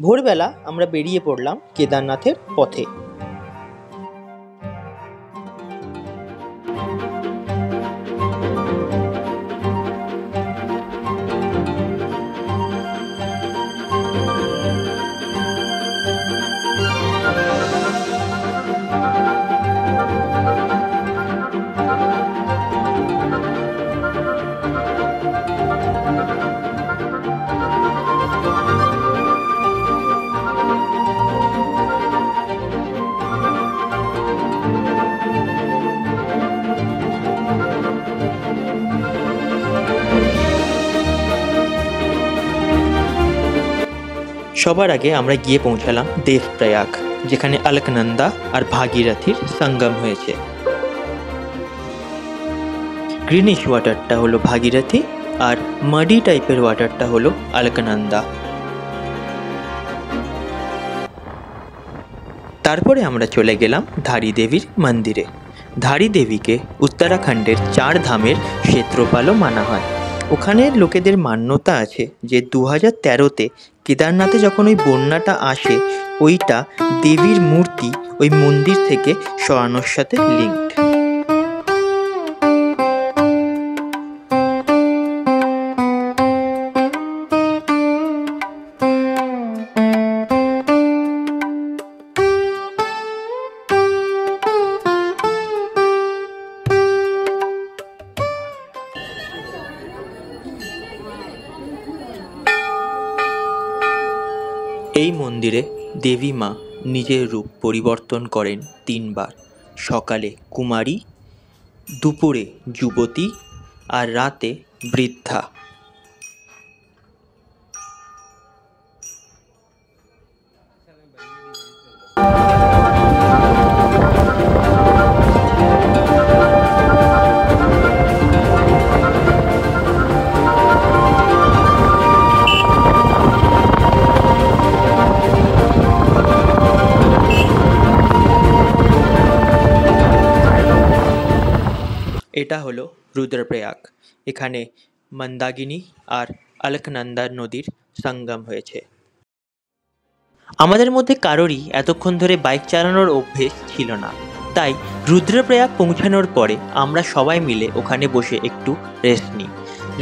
ভোরবেলা আমরা বেরিয়ে পড়লাম কেদারনাথের পথে। সবার আগে আমরা গিয়ে পৌঁছালাম দেবপ্রয়াগ, যেখানে অলকনন্দা আর ভাগীরথীর সঙ্গম হয়েছে। গ্রিনিশ ওয়াটারটা হলো ভাগীরথী আর মাডি টাইপের ওয়াটারটা হলো অলকনন্দা। তারপরে আমরা চলে গেলাম ধারী দেবীর মন্দিরে। ধারী দেবীকে উত্তরাখণ্ডের 4 ধামের ক্ষেত্রপালও মানা হয়। ওখানের লোকেদের মান্যতা আছে যে 2013-তে কেদারনাথে যখন ওই বন্যাটা আসে, ওইটা দেবীর মূর্তি ওই মন্দির থেকে সরানোর সাথে লিঙ্কড। এই মন্দিরে দেবী মা নিজের রূপ পরিবর্তন করেন 3 বার: সকালে কুমারী, দুপুরে যুবতী আর রাতে বৃদ্ধা। এটা হলো রুদ্রপ্রয়াগ। এখানে মন্দাকিনী আর অলকনন্দা নদীর সঙ্গম হয়েছে। আমাদের মধ্যে কারোরই এতক্ষণ ধরে বাইক চালানোর অভ্যেস ছিল না, তাই রুদ্রপ্রয়াগ পৌঁছানোর পরে আমরা সবাই মিলে ওখানে বসে একটু রেস্ট নিই।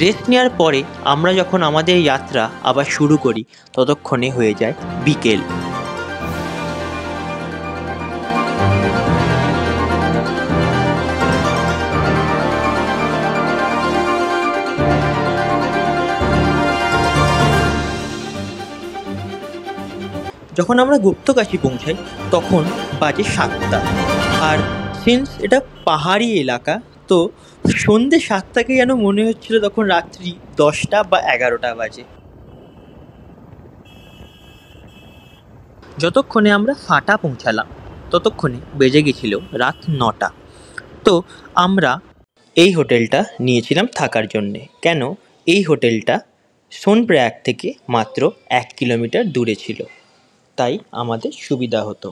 রেস্ট নেওয়ার পরে আমরা যখন আমাদের যাত্রা আবার শুরু করি, ততক্ষণে হয়ে যায় বিকেল। যখন আমরা গুপ্তকাশী পৌঁছাই তখন বাজে 7টা, আর সিন্স এটা পাহাড়ি এলাকা, তো সন্ধ্যে 7টাকে যেন মনে হচ্ছিল তখন রাত্রি 10টা বা 11টা বাজে। যতক্ষণে আমরা ফাটা পৌঁছালাম ততক্ষণে বেজে গেছিল রাত 9টা। তো আমরা এই হোটেলটা নিয়েছিলাম থাকার জন্যে। কেন? এই হোটেলটা সোনপ্রয়াগ থেকে মাত্র 1 কিলোমিটার দূরে ছিল, তাই আমাদের সুবিধা হতো।